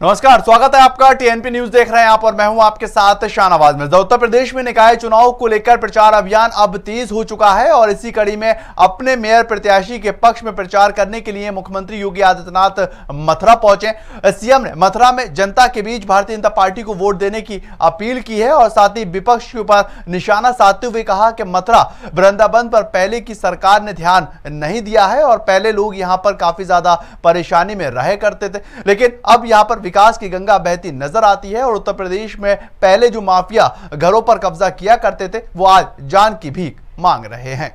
नमस्कार, स्वागत है आपका। टीएनपी न्यूज देख रहे हैं आप और मैं हूं आपके साथ शाहनवाज मिर्जा। उत्तर प्रदेश में निकाय चुनाव को लेकर प्रचार अभियान अब तेज हो चुका है और इसी कड़ी में अपने मेयर प्रत्याशी के पक्ष में प्रचार करने के लिए मुख्यमंत्री योगी आदित्यनाथ मथुरा पहुंचे। सीएम ने मथुरा में जनता के बीच भारतीय जनता पार्टी को वोट देने की अपील की है और साथ ही विपक्ष के ऊपर निशाना साधते हुए कहा कि मथुरा वृंदावन पर पहले की सरकार ने ध्यान नहीं दिया है और पहले लोग यहां पर काफी ज्यादा परेशानी में रह करते थे, लेकिन अब यहां पर विकास की गंगा बहती नजर आती है और उत्तर प्रदेश में पहले जो माफिया घरों पर कब्जा किया करते थे वो आज जान की भीख मांग रहे हैं।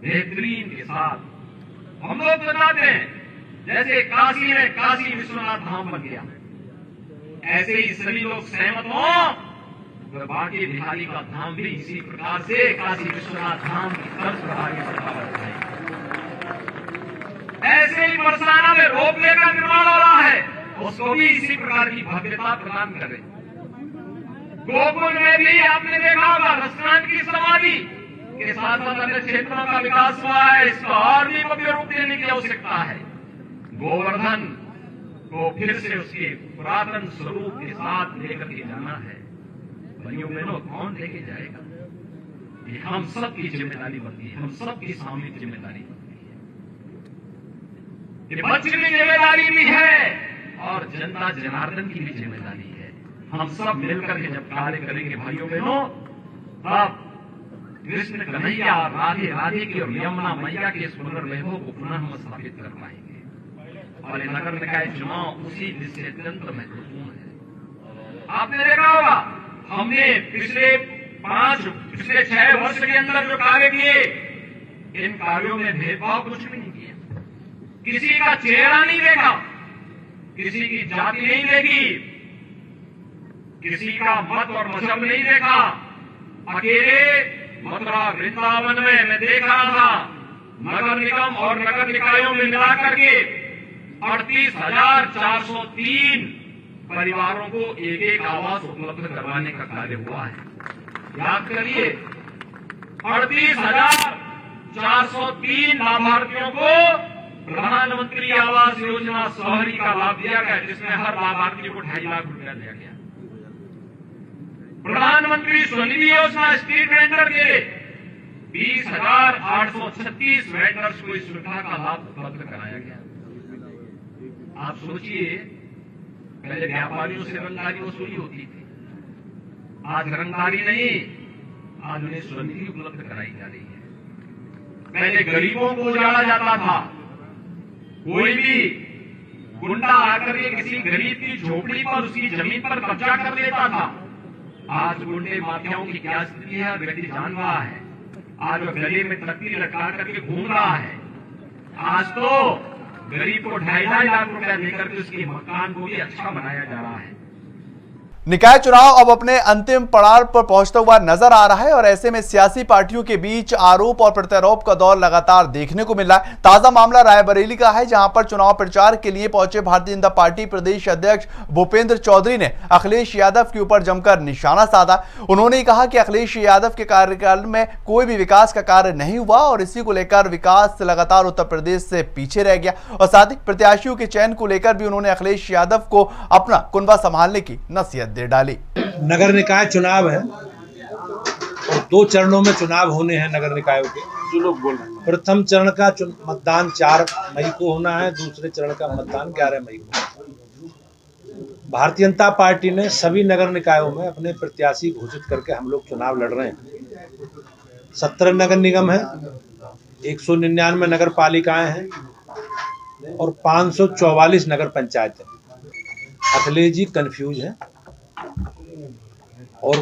बेहतरीन के साथ हम लोग बताते हैं जैसे काशी में काशी विश्वनाथ धाम बन गया, ऐसे ही सभी लोग सहमत हों तो बाकी बिहारी का धाम भी इसी प्रकार से काशी विश्वनाथ धाम की तर्ज पर आगे बढ़ता है। ऐसे ही बरसाना में रोपवे का निर्माण हो रहा है, उसको भी इसी प्रकार की भव्यता प्रदान करें। गोकुल में भी आपने देखा होगा रसकांड की समाधि के साथ साथ अन्य क्षेत्रों का विकास हुआ है, इसका और भी भव्य रूप देने की आवश्यकता है। गोवर्धन को फिर से उसके पुरातन स्वरूप के साथ लेकर के जाना है। भाइयों बहनों, कौन लेके जाएगा? ये हम सबकी जिम्मेदारी बनती है, हम सबकी सामूहिक जिम्मेदारी बनती है। ये बच्चे की जिम्मेदारी भी है और जनता जनार्दन की भी जिम्मेदारी है। हम सब मिलकर के जब कार्य करेंगे भाइयों बहनों, तब कृष्ण कन्हैया राधे राधे की और यमुना मैया के इस पुनर्वैभव को पुनः हम स्थापित कर पाएंगे। और ये नगर निकाय चुनाव उसी से अत्यंत महत्वपूर्ण है। आपने देखा होगा हमने पिछले 6 वर्ष के अंदर जो कार्य किए, इन कार्यों में भेदभाव कुछ भी नहीं किया, किसी का चेहरा नहीं देखा, किसी की जाति नहीं देखी, किसी का मत और मजहब नहीं देखा। अकेले मथुरा वृंदावन में मैं देख रहा था नगर निगम और नगर निकायों में मिलाकर के 38,403 परिवारों को एक एक आवास उपलब्ध करवाने का कार्य हुआ है। याद करिए, 38,403 लाभार्थियों को प्रधानमंत्री आवास योजना शहरी का लाभ दिया गया, जिसमें हर लाभार्थी को 2.5 लाख रुपया दिया गया। प्रधानमंत्री स्वनिधि योजना स्ट्रीट वेंडर के 20,836 वेंडर्स को इस सुविधा का लाभ उपलब्ध कराया गया। आप सोचिए, पहले व्यापारियों से रंगदारी वसूली होती थी, आज रंगदारी नहीं, आज उन्हें स्वनिधि उपलब्ध कराई जा रही है। पहले गरीबों को उजाड़ा जाता था, कोई भी गुंडा आकर के किसी गरीब की झोपड़ी पर उसकी जमीन पर कब्जा कर लेता था। आज गुंडे माफियाओं की क्या स्थिति है व्यक्ति जान रहा है। आज वो गले में तख्ती लटका करके घूम रहा है। आज तो गरीब को 2.5 लाख रुपया देकर के उसके मकान को भी अच्छा बनाया जा रहा है। निकाय चुनाव अब अपने अंतिम पड़ाव पर पहुंचता हुआ नजर आ रहा है और ऐसे में सियासी पार्टियों के बीच आरोप और प्रत्यारोप का दौर लगातार देखने को मिल रहा है। ताजा मामला रायबरेली का है, जहां पर चुनाव प्रचार के लिए पहुंचे भारतीय जनता पार्टी प्रदेश अध्यक्ष भूपेंद्र चौधरी ने अखिलेश यादव के ऊपर जमकर निशाना साधा। उन्होंने कहा कि अखिलेश यादव के कार्यकाल में कोई भी विकास का कार्य नहीं हुआ और इसी को लेकर विकास लगातार उत्तर प्रदेश से पीछे रह गया और साथ ही प्रत्याशियों के चयन को लेकर भी उन्होंने अखिलेश यादव को अपना कुनबा संभालने की नसीहत दे डाली। नगर निकाय चुनाव है और 2 चरणों में चुनाव होने हैं नगर निकायों के। जो लोग बोल रहे हैं, प्रथम चरण का मतदान 4 मई को होना है, दूसरे चरण का मतदान 11 मई को। भारतीय जनता पार्टी ने सभी नगर निकायों में अपने प्रत्याशी घोषित करके हम लोग चुनाव लड़ रहे हैं। 17 नगर निगम है, 199 नगर पालिकाएं हैं और 544 नगर पंचायत है। अखिलेश जी कंफ्यूज है और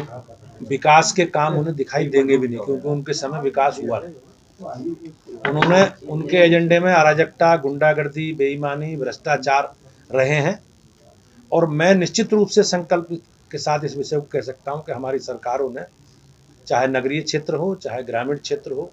विकास के काम उन्हें दिखाई देंगे भी नहीं, क्योंकि उनके समय विकास हुआ नहीं। उन्होंने उनके एजेंडे में अराजकता, गुंडागर्दी, बेईमानी, भ्रष्टाचार रहे हैं और मैं निश्चित रूप से संकल्प के साथ इस विषय को कह सकता हूं कि हमारी सरकारों ने, चाहे नगरीय क्षेत्र हो चाहे ग्रामीण क्षेत्र हो,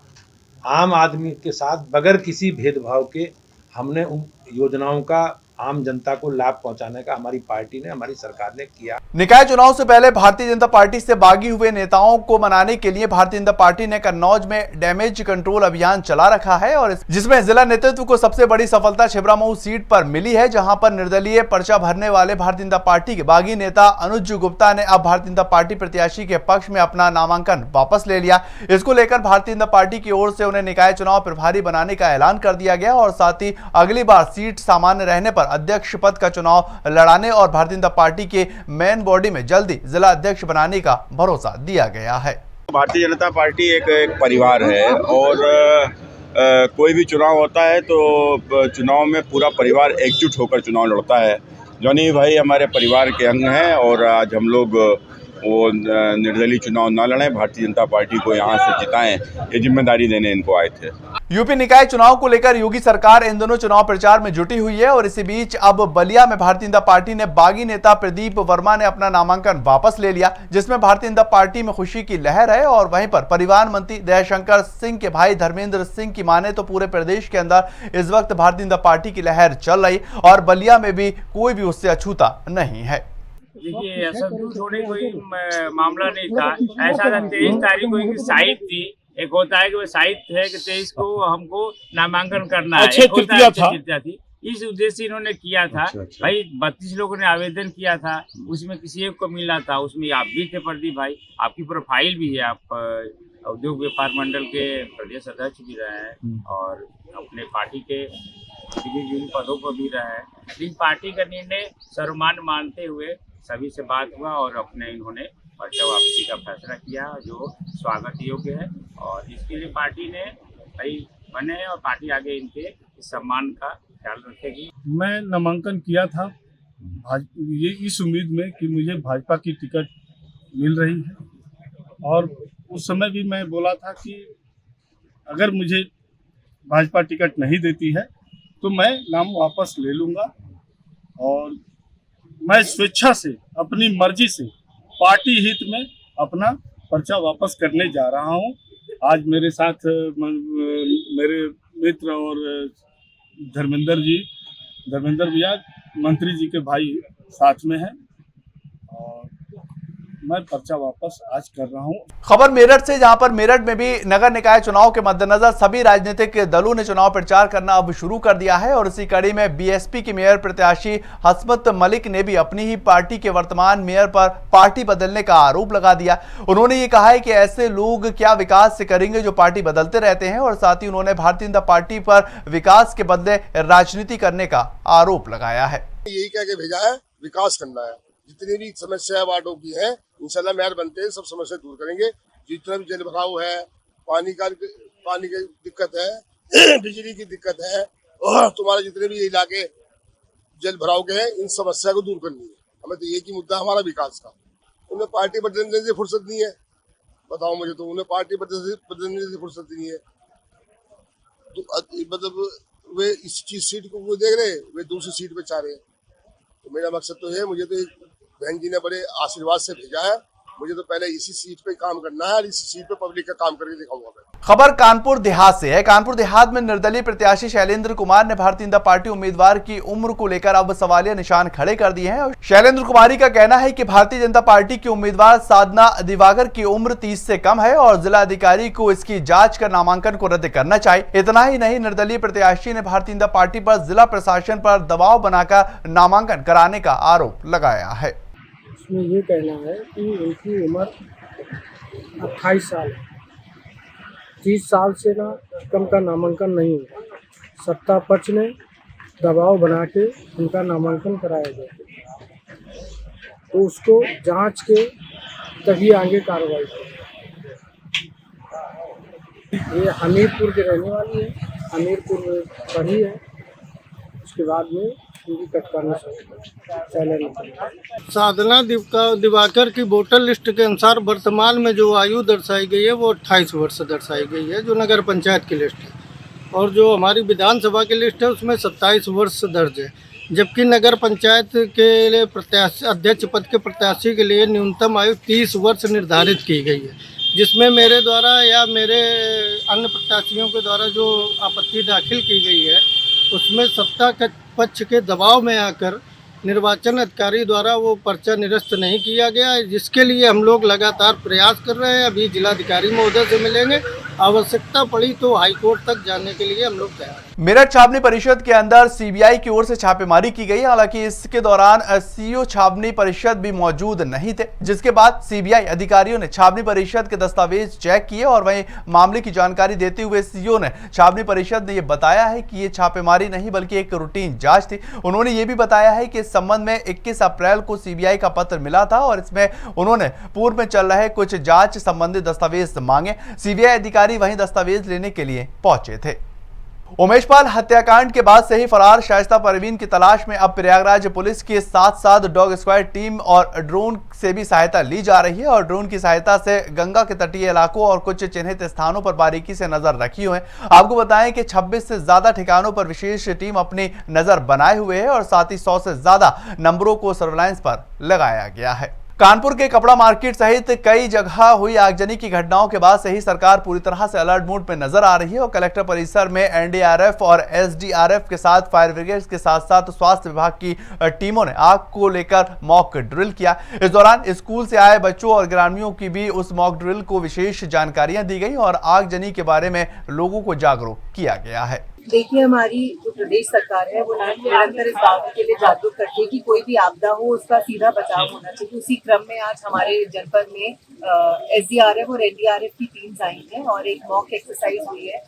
आम आदमी के साथ बगैर किसी भेदभाव के हमने उन योजनाओं का आम जनता को लाभ पहुंचाने का हमारी पार्टी ने, हमारी सरकार ने किया। निकाय चुनाव से पहले भारतीय जनता पार्टी से बागी हुए नेताओं को मनाने के लिए भारतीय जनता पार्टी ने कन्नौज में डैमेज कंट्रोल अभियान चला रखा है और जिसमें जिला नेतृत्व को सबसे बड़ी सफलता छिबरामऊ सीट पर मिली है, जहां पर निर्दलीय पर्चा भरने वाले भारतीय जनता पार्टी के बागी नेता अनुज गुप्ता ने अब भारतीय जनता पार्टी प्रत्याशी के पक्ष में अपना नामांकन वापस ले लिया। इसको लेकर भारतीय जनता पार्टी की ओर से उन्हें निकाय चुनाव प्रभारी बनाने का ऐलान कर दिया गया और साथ ही अगली बार सीट सामान्य रहने पर अध्यक्ष पद का चुनाव लड़ाने और भारतीय जनता पार्टी के मेन बॉडी में जल्दी जिला अध्यक्ष बनाने का भरोसा दिया गया है। भारतीय जनता पार्टी एक परिवार है और कोई भी चुनाव होता है तो चुनाव में पूरा परिवार एकजुट होकर चुनाव लड़ता है। जॉनी भाई हमारे परिवार के अंग हैं और आज हम लोग वो निर्दलीय चुनाव न लड़ें, भारतीय जनता पार्टी को यहाँ से जिताएं, ये जिम्मेदारी देने इनको आए थे। यूपी निकाय चुनाव को लेकर योगी सरकार इन दोनों चुनाव प्रचार में जुटी हुई है और इसी बीच अब बलिया में भारतीय जनता पार्टी ने बागी नेता प्रदीप वर्मा ने अपना नामांकन वापस ले लिया, जिसमें भारतीय जनता पार्टी में खुशी की लहर है। और वहीं पर परिवहन मंत्री दयाशंकर सिंह के भाई धर्मेंद्र सिंह की माने तो पूरे प्रदेश के अंदर इस वक्त भारतीय जनता पार्टी की लहर चल रही और बलिया में भी कोई भी उससे अछूता नहीं है। देखिए, ऐसा दूर होने कोई मामला नहीं था। ऐसा था 23 तारीख को इनकी साइट थी। एक होता है कि वो साइट है कि 23 को हमको नामांकन करना है, एक होता है तृतीया थी। इस उद्देश्य से इन्होंने किया था। भाई 32 लोगों ने आवेदन किया था, उसमें किसी एक को मिला था, उसमें आप भी थे प्रदीप भाई, आपकी प्रोफाइल भी है, आप उद्योग व्यापार मंडल के प्रदेश अध्यक्ष भी रहे हैं और अपने पार्टी के विभिन्न पदों पर भी रहे हैं। इस पार्टी का निर्णय सर्वमान्य मानते हुए सभी से बात हुआ और अपने इन्होंने पर्चा वापसी का फैसला किया जो स्वागत योग्य है और इसके लिए पार्टी ने भाई बने और पार्टी आगे इनके सम्मान का ख्याल रखेगी। मैं नामांकन किया था ये इस उम्मीद में कि मुझे भाजपा की टिकट मिल रही है और उस समय भी मैं बोला था कि अगर मुझे भाजपा टिकट नहीं देती है तो मैं नाम वापस ले लूँगा और मैं स्वेच्छा से अपनी मर्जी से पार्टी हित में अपना पर्चा वापस करने जा रहा हूं। आज मेरे साथ मेरे मित्र और धर्मेंद्र भैया मंत्री जी के भाई साथ में हैं और मैं पर्चा वापस आज कर रहा हूं। खबर मेरठ से, जहां पर मेरठ में भी नगर निकाय चुनाव के मद्देनजर सभी राजनीतिक दलों ने चुनाव प्रचार करना अब शुरू कर दिया है और इसी कड़ी में बीएसपी की मेयर प्रत्याशी हसमत मलिक ने भी अपनी ही पार्टी के वर्तमान मेयर पर पार्टी बदलने का आरोप लगा दिया। उन्होंने ये कहा है कि ऐसे लोग क्या विकास से करेंगे जो पार्टी बदलते रहते हैं और साथ ही उन्होंने भारतीय जनता पार्टी पर विकास के बदले राजनीति करने का आरोप लगाया है। यही कह के भेजा है, विकास करना है। जितनी भी समस्या वार्डों की है इंशाल्लाह मेयर बनते हैं सब समस्या दूर करेंगे। जितना भी जल भराव है, पानी की दिक्कत है, बिजली की दिक्कत है और तुम्हारे जितने भी इलाके जल भराव के हैं इन समस्या को दूर करनी है। हमें तो एक ही मुद्दा हमारा विकास का। उन्हें पार्टी बदलने से फुर्सत नहीं है, बताओ मुझे, तो उन्हें पार्टी बदलने से फुर्सत नहीं है। तो मतलब वे इस सीट को देख रहे, वे दूसरी सीट पे चाह रहे हैं। तो मेरा मकसद तो है, मुझे तो बहन जी ने बड़े आशीर्वाद से भेजा है, मुझे तो पहले इसी सीट पे काम करना है और इसी सीट पे पब्लिक का काम करके दिखाऊंगा मैं। खबर कानपुर देहात से है। कानपुर देहात में निर्दलीय प्रत्याशी शैलेंद्र कुमार ने भारतीय जनता पार्टी उम्मीदवार की उम्र को लेकर अब सवालिया निशान खड़े कर दिए हैं। शैलेंद्र कुमारी का कहना है कि भारतीय जनता पार्टी की उम्मीदवार साधना दिवाकर की उम्र 30 से कम है और जिला अधिकारी को इसकी जांच कर नामांकन को रद्द करना चाहिए। इतना ही नहीं, निर्दलीय प्रत्याशी ने भारतीय जनता पार्टी पर जिला प्रशासन पर दबाव बनाकर नामांकन कराने का आरोप लगाया है। इसमें ये कहना है कि उनकी उम्र 28 साल है, 30 साल से ना कम का नामांकन नहीं हुआ। सत्ता पक्ष ने दबाव बना के उनका नामांकन कराया गया, तो उसको जांच के तभी आगे कार्रवाई करें। ये हमीरपुर के रहने वाली है, हमीरपुर में पढ़ी है, उसके बाद में साधना दिवाकर की वोटर लिस्ट के अनुसार वर्तमान में जो आयु दर्शाई गई है वो 28 वर्ष दर्शाई गई है, जो नगर पंचायत की लिस्ट है, और जो हमारी विधानसभा की लिस्ट है उसमें 27 वर्ष दर्ज है। जबकि नगर पंचायत के लिए प्रत्याशी अध्यक्ष पद के प्रत्याशी के लिए न्यूनतम आयु 30 वर्ष निर्धारित की गई है, जिसमें मेरे द्वारा या मेरे अन्य प्रत्याशियों के द्वारा जो आपत्ति दाखिल की गई है उसमें सत्ता पक्ष के दबाव में आकर निर्वाचन अधिकारी द्वारा वो पर्चा निरस्त नहीं किया गया है, जिसके लिए हम लोग लगातार प्रयास कर रहे हैं। अभी जिलाधिकारी महोदय से मिलेंगे, आवश्यकता पड़ी तो हाईकोर्ट तक जाने के लिए हम लोग तैयार हैं। मेरठ छावनी परिषद के अंदर सीबीआई की ओर से छापेमारी की गई। हालांकि इसके दौरान सीओ छावनी परिषद भी मौजूद नहीं थे, जिसके बाद सीबीआई अधिकारियों ने छावनी परिषद के दस्तावेज चेक किए और वहीं मामले की जानकारी देते हुए सीओ ने छावनी परिषद ने यह बताया है कि ये छापेमारी नहीं बल्कि एक रूटीन जांच थी। उन्होंने ये भी बताया है कि इस संबंध में 21 अप्रैल को सीबीआई का पत्र मिला था और इसमें उन्होंने पूर्व में चल रहे कुछ जांच संबंधित दस्तावेज मांगे। सीबीआई अधिकारी वहीं दस्तावेज लेने के लिए पहुंचे थे। उमेश पाल हत्याकांड के बाद से ही फरार शाइस्ता परवीन की तलाश में अब प्रयागराज पुलिस के साथ साथ डॉग स्क्वाड टीम और ड्रोन से भी सहायता ली जा रही है और ड्रोन की सहायता से गंगा के तटीय इलाकों और कुछ चिन्हित स्थानों पर बारीकी से नजर रखी हुई है। आपको बताएं कि 26 से ज्यादा ठिकानों पर विशेष टीम अपनी नजर बनाए हुए है और साथ ही 100 से ज्यादा नंबरों को सर्विलांस पर लगाया गया है। कानपुर के कपड़ा मार्केट सहित कई जगह हुई आगजनी की घटनाओं के बाद से ही सरकार पूरी तरह से अलर्ट मोड में नजर आ रही है और कलेक्टर परिसर में एनडीआरएफ और एसडीआरएफ के साथ फायर ब्रिगेड के साथ साथ स्वास्थ्य विभाग की टीमों ने आग को लेकर मॉक ड्रिल किया। इस दौरान स्कूल से आए बच्चों और ग्रामीणों की भी उस मॉक ड्रिल को विशेष जानकारियां दी गई और आगजनी के बारे में लोगों को जागरूक किया गया है। देखिए, हमारी जो प्रदेश सरकार है वो निरंतर इस बात के लिए जागरूक करती है कि कोई भी आपदा हो उसका सीधा बचाव होना चाहिए। उसी क्रम में आज हमारे जनपद में एसडीआरएफ और एनडीआरएफ की टीम्स आई हैं और एक मॉक एक्सरसाइज हुई है,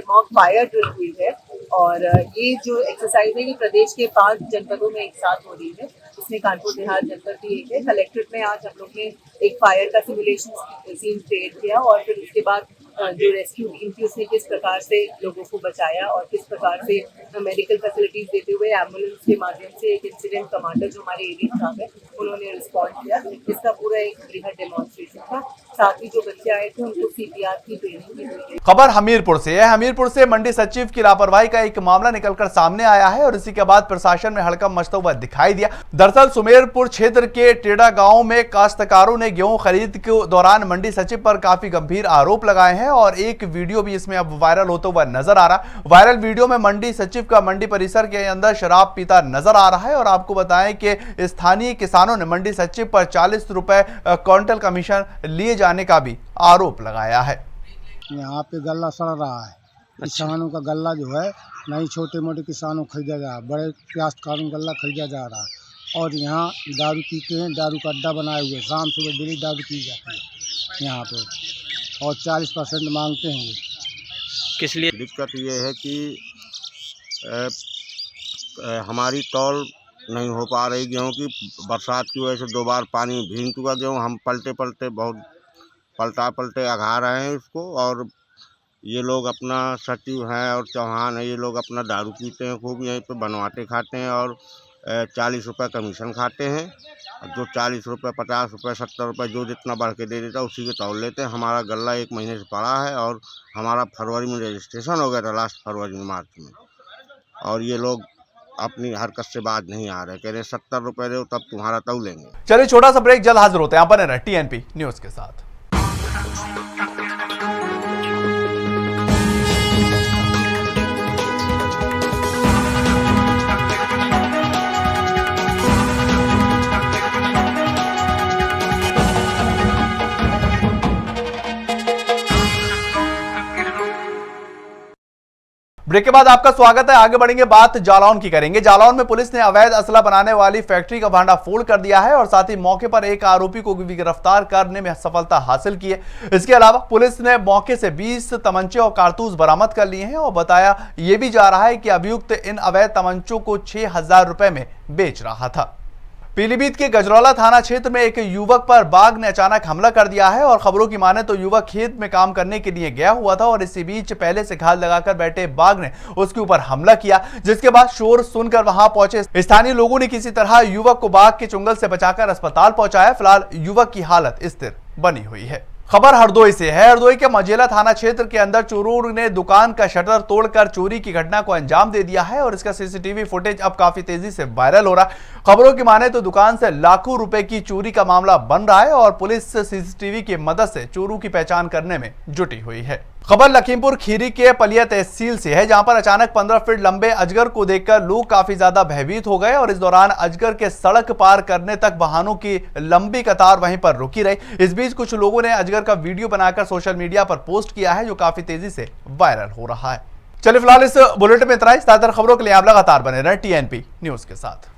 मॉक फायर ड्रिल हुई है। और ये जो एक्सरसाइज है ये प्रदेश के 5 जनपदों में एक साथ हो रही है। इसमें कानपुर देहात जनपद भी एक है। कलेक्ट्रेट में आज हम लोग ने एक फायर का सिमुलेशन सीन क्रिएट किया और फिर उसके बाद जो रेस्क्यू टीम थी उसने किस प्रकार से लोगों को बचाया और किस प्रकार से मेडिकल फैसिलिटीज देते हुए एम्बुलेंस के माध्यम से एक इंसिडेंट कमांडर जो हमारे एरिया साहब है उन्होंने रिस्पॉन्ड किया। इसका पूरा एक बृहद डेमोन्स्ट्रेशन था। साथ ही जो बच्चे आए थे उनको सीपीआर की ट्रेनिंग भी हुई है। खबर हमीरपुर से है। हमीरपुर से मंडी सचिव की लापरवाही का एक मामला निकलकर सामने आया है और इसी के बाद प्रशासन में हड़कंप मचता हुआ दिखाई दिया। दरअसल सुमेरपुर क्षेत्र के टेड़ा गांव में काश्तकारों ने गेहूं खरीद के दौरान मंडी सचिव पर काफी गंभीर आरोप लगाए हैं और एक वीडियो भी इसमें अब वायरल होता हुआ नजर आ रहा। वायरल वीडियो में मंडी सचिव का मंडी परिसर के अंदर शराब पीता नजर आ रहा है और आपको बताएं कि स्थानीय किसानों ने मंडी सचिव पर 40 रुपए क्विंटल कमीशन लिए जाने का भी आरोप लगाया है। यहाँ पे गल्ला सड़ रहा है। किसानों का गल्ला जो है नहीं छोटे मोटे किसानों खरीदा जा रहा है, बड़े काश्तकारों गल्ला खरीदा जा रहा है और यहाँ दारू पीते हैं, दारू का अड्डा बनाए हुए, शाम सुबह डेली दारू पी जाती है यहाँ पे और 40% मांगते हैं। किस लिए दिक्कत ये है कि हमारी तौल नहीं हो पा रही गेहूँ की। बरसात की वजह से 2 बार पानी भीग चुका गेहूँ, हम पलटे बहुत पलटे अघा रहे हैं इसको। और ये लोग अपना सचिव हैं और चौहान है, ये लोग अपना दारू पीते हैं खूब, यहीं पे बनवाटे खाते हैं और 40 रुपये कमीशन खाते हैं। जो 40 रुपये 50 रुपये 70 रुपये जो जितना बढ़ के दे देता है उसी के तौल लेते हैं। हमारा गल्ला 1 महीने से पड़ा है और हमारा फरवरी में रजिस्ट्रेशन हो गया था, लास्ट फरवरी में मार्च में, और ये लोग अपनी हरकत से बाज नहीं आ रहे, कह रहे 70 रुपये दो तब तुम्हारा तौलेंगे। चलिए छोटा सा ब्रेक, जल्द हाजिर होते हैं। बने रहे टीएनपी न्यूज के साथ। ब्रेक के बाद आपका स्वागत है। आगे बढ़ेंगे, बात जालौन की करेंगे। जालौन में पुलिस ने अवैध असला बनाने वाली फैक्ट्री का भांडाफोड़ कर दिया है और साथ ही मौके पर एक आरोपी को भी गिरफ्तार करने में सफलता हासिल की है। इसके अलावा पुलिस ने मौके से 20 तमंचे और कारतूस बरामद कर लिए हैं और बताया यह भी जा रहा है कि अभियुक्त इन अवैध तमंचों को 6000 रुपए में बेच रहा था। पीलीभीत के गजरौला थाना क्षेत्र में एक युवक पर बाघ ने अचानक हमला कर दिया है और खबरों की माने तो युवक खेत में काम करने के लिए गया हुआ था और इसी बीच पहले से घात लगाकर बैठे बाघ ने उसके ऊपर हमला किया, जिसके बाद शोर सुनकर वहां पहुंचे स्थानीय लोगों ने किसी तरह युवक को बाघ के चुंगल से बचाकर अस्पताल पहुंचाया। फिलहाल युवक की हालत स्थिर बनी हुई है। खबर हरदोई से है। हरदोई के मझेला थाना क्षेत्र के अंदर चोरों ने दुकान का शटर तोड़कर चोरी की घटना को अंजाम दे दिया है और इसका सीसीटीवी फुटेज अब काफी तेजी से वायरल हो रहा है। खबरों की माने तो दुकान से लाखों रुपए की चोरी का मामला बन रहा है और पुलिस सीसीटीवी की मदद से चोरों की पहचान करने में जुटी हुई है। खबर लखीमपुर खीरी के पलिया तहसील से है, जहां पर अचानक 15 फीट लंबे अजगर को देखकर लोग काफी ज्यादा भयभीत हो गए और इस दौरान अजगर के सड़क पार करने तक वाहनों की लंबी कतार वहीं पर रुकी रही। इस बीच कुछ लोगों ने अजगर का वीडियो बनाकर सोशल मीडिया पर पोस्ट किया है, जो काफी तेजी से वायरल हो रहा है। चलिए फिलहाल इस बुलेटिन में इतना ही। ज्यादातर खबरों के लिए आप लगातार बने रहें TNP न्यूज के साथ।